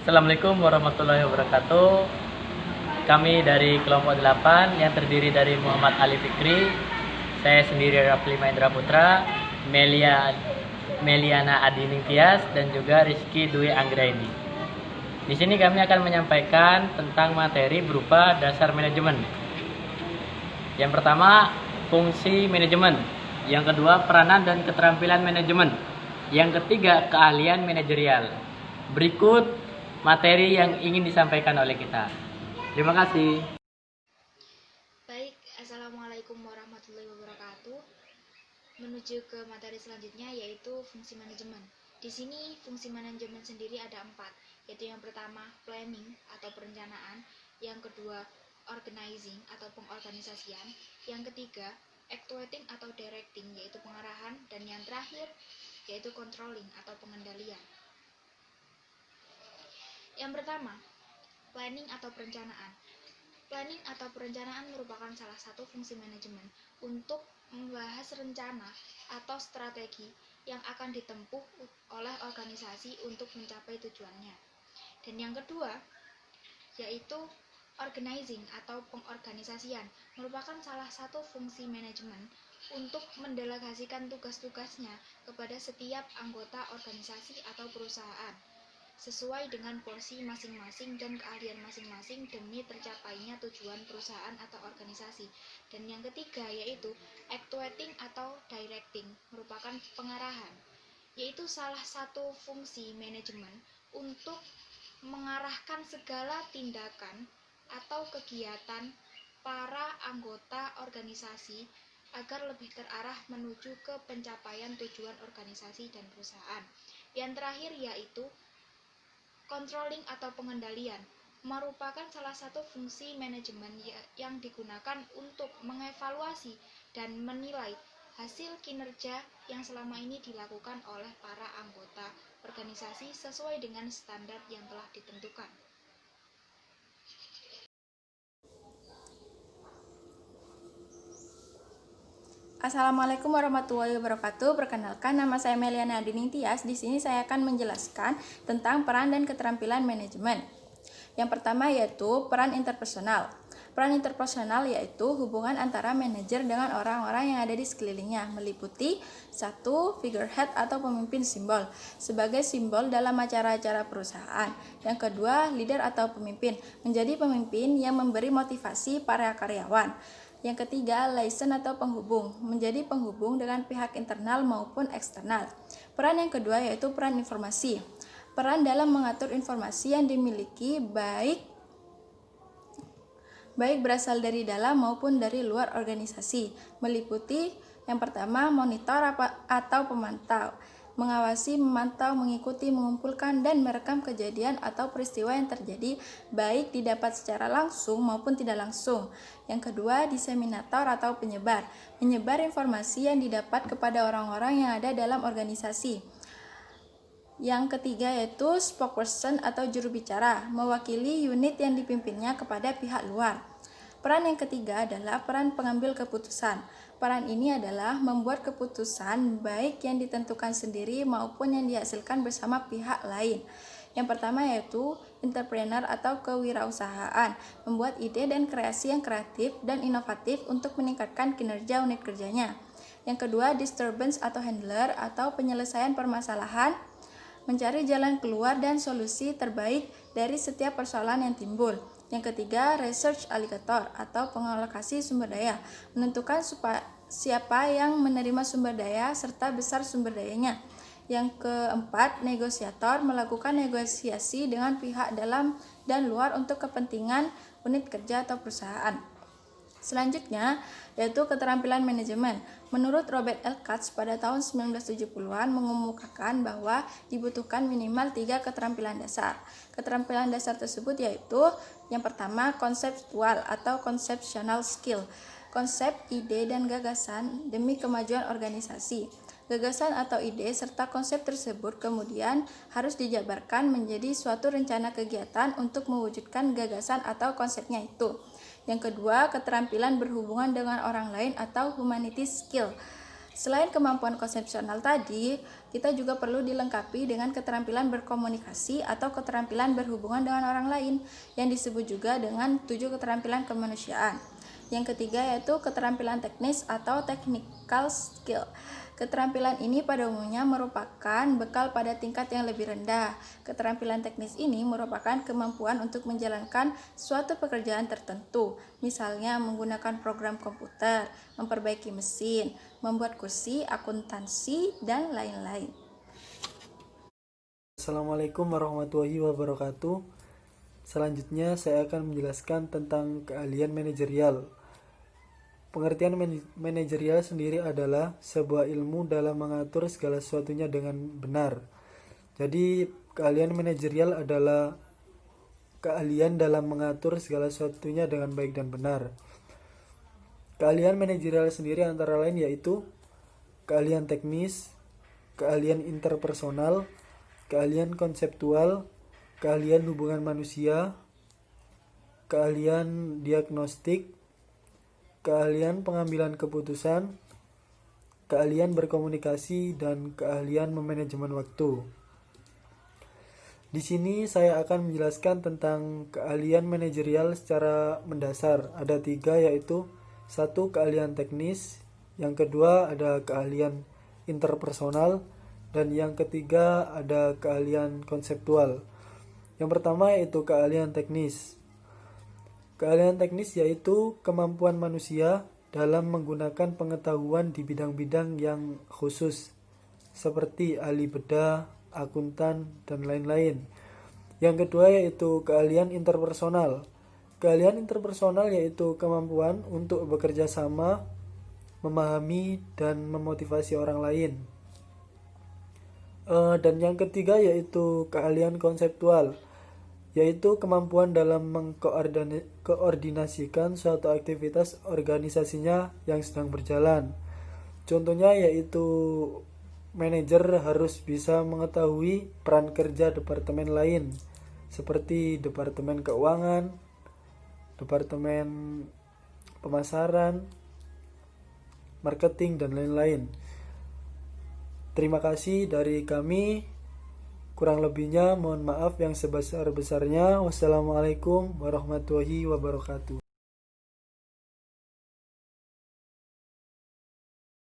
Assalamualaikum warahmatullahi wabarakatuh. Kami dari kelompok 8 yang terdiri dari Muhammad Ali Fikri, saya sendiri Rafli Mahendra Putra, Meliana Adining Tias, dan juga Rizky Dwi Anggraini. Di sini kami akan menyampaikan tentang materi berupa dasar manajemen. Yang pertama, fungsi manajemen. Yang kedua, peranan dan keterampilan manajemen. Yang ketiga, keahlian manajerial. Berikut materi yang ingin disampaikan oleh kita. Terima kasih. Baik, Assalamualaikum warahmatullahi wabarakatuh. Menuju ke materi selanjutnya yaitu fungsi manajemen. Di sini fungsi manajemen sendiri ada 4, yaitu yang pertama planning atau perencanaan, yang kedua organizing atau pengorganisasian, yang ketiga actuating atau directing yaitu pengarahan, dan yang terakhir yaitu controlling atau pengendalian. Yang pertama, planning atau perencanaan. Planning atau perencanaan merupakan salah satu fungsi manajemen untuk membahas rencana atau strategi yang akan ditempuh oleh organisasi untuk mencapai tujuannya. Dan yang kedua, yaitu organizing atau pengorganisasian, merupakan salah satu fungsi manajemen untuk mendelegasikan tugas-tugasnya kepada setiap anggota organisasi atau perusahaan sesuai dengan porsi masing-masing dan keahlian masing-masing demi tercapainya tujuan perusahaan atau organisasi. Dan yang ketiga yaitu actuating atau directing, merupakan pengarahan, yaitu salah satu fungsi manajemen untuk mengarahkan segala tindakan atau kegiatan para anggota organisasi agar lebih terarah menuju ke pencapaian tujuan organisasi dan perusahaan. Yang terakhir yaitu controlling atau pengendalian, merupakan salah satu fungsi manajemen yang digunakan untuk mengevaluasi dan menilai hasil kinerja yang selama ini dilakukan oleh para anggota organisasi sesuai dengan standar yang telah ditentukan. Assalamualaikum warahmatullahi wabarakatuh. Perkenalkan, nama saya Meliana Adining Tias. Di sini saya akan menjelaskan tentang peran dan keterampilan manajemen. Yang pertama yaitu peran interpersonal. Peran interpersonal yaitu hubungan antara manajer dengan orang-orang yang ada di sekelilingnya, meliputi 1. Figurehead atau pemimpin simbol, sebagai simbol dalam acara-acara perusahaan. Yang kedua, leader atau pemimpin, menjadi pemimpin yang memberi motivasi para karyawan. Yang ketiga, liaison atau penghubung, menjadi penghubung dengan pihak internal maupun eksternal. Peran yang kedua yaitu peran informasi. Peran dalam mengatur informasi yang dimiliki baik berasal dari dalam maupun dari luar organisasi, meliputi yang pertama, monitor atau pemantau, mengawasi, memantau, mengikuti, mengumpulkan, dan merekam kejadian atau peristiwa yang terjadi, baik didapat secara langsung maupun tidak langsung. Yang kedua, diseminator atau penyebar, menyebar informasi yang didapat kepada orang-orang yang ada dalam organisasi. Yang ketiga yaitu spokesperson atau juru bicara, mewakili unit yang dipimpinnya kepada pihak luar. Peran yang ketiga adalah peran pengambil keputusan. Peran ini adalah membuat keputusan baik yang ditentukan sendiri maupun yang dihasilkan bersama pihak lain. Yang pertama yaitu entrepreneur atau kewirausahaan, membuat ide dan kreasi yang kreatif dan inovatif untuk meningkatkan kinerja unit kerjanya. Yang kedua, disturbance atau handler atau penyelesaian permasalahan, mencari jalan keluar dan solusi terbaik dari setiap persoalan yang timbul. Yang ketiga, research allocator atau pengalokasi sumber daya, menentukan siapa yang menerima sumber daya serta besar sumber dayanya. Yang keempat, negosiator, melakukan negosiasi dengan pihak dalam dan luar untuk kepentingan unit kerja atau perusahaan. Selanjutnya, yaitu keterampilan manajemen. Menurut Robert L. Katz pada tahun 1970-an mengemukakan bahwa dibutuhkan minimal 3 keterampilan dasar. Keterampilan dasar tersebut yaitu yang pertama, konseptual atau conceptual skill, konsep, ide, dan gagasan demi kemajuan organisasi. Gagasan atau ide serta konsep tersebut kemudian harus dijabarkan menjadi suatu rencana kegiatan untuk mewujudkan gagasan atau konsepnya itu. Yang kedua, keterampilan berhubungan dengan orang lain atau humanity skill. Selain kemampuan konsepsional tadi, kita juga perlu dilengkapi dengan keterampilan berkomunikasi atau keterampilan berhubungan dengan orang lain, yang disebut juga dengan 7 keterampilan kemanusiaan. Yang ketiga yaitu keterampilan teknis atau technical skill. Keterampilan ini pada umumnya merupakan bekal pada tingkat yang lebih rendah. Keterampilan teknis ini merupakan kemampuan untuk menjalankan suatu pekerjaan tertentu, misalnya menggunakan program komputer, memperbaiki mesin, membuat kursi, akuntansi, dan lain-lain. Assalamualaikum warahmatullahi wabarakatuh. Selanjutnya saya akan menjelaskan tentang keahlian manajerial. Pengertian manajerial sendiri adalah sebuah ilmu dalam mengatur segala sesuatunya dengan benar. Jadi keahlian manajerial adalah keahlian dalam mengatur segala sesuatunya dengan baik dan benar. Keahlian manajerial sendiri antara lain yaitu keahlian teknis, keahlian interpersonal, keahlian konseptual, keahlian hubungan manusia, keahlian diagnostik, keahlian pengambilan keputusan, keahlian berkomunikasi, dan keahlian memanajemen waktu. Di sini saya akan menjelaskan tentang keahlian manajerial secara mendasar. Ada 3 yaitu 1. Keahlian teknis, yang kedua ada keahlian interpersonal, dan yang ketiga ada keahlian konseptual. Yang pertama yaitu keahlian teknis. Keahlian teknis yaitu kemampuan manusia dalam menggunakan pengetahuan di bidang-bidang yang khusus, seperti ahli bedah, akuntan, dan lain-lain. Yang kedua yaitu keahlian interpersonal. Keahlian interpersonal yaitu kemampuan untuk bekerja sama, memahami, dan memotivasi orang lain. Dan yang ketiga yaitu keahlian konseptual, yaitu kemampuan dalam mengkoordinasikan suatu aktivitas organisasinya yang sedang berjalan. Contohnya yaitu manajer harus bisa mengetahui peran kerja departemen lain, seperti departemen keuangan, departemen pemasaran, marketing, dan lain-lain. Terima kasih dari kami. Kurang lebihnya mohon maaf yang sebesar-besarnya. Wassalamualaikum warahmatullahi wabarakatuh.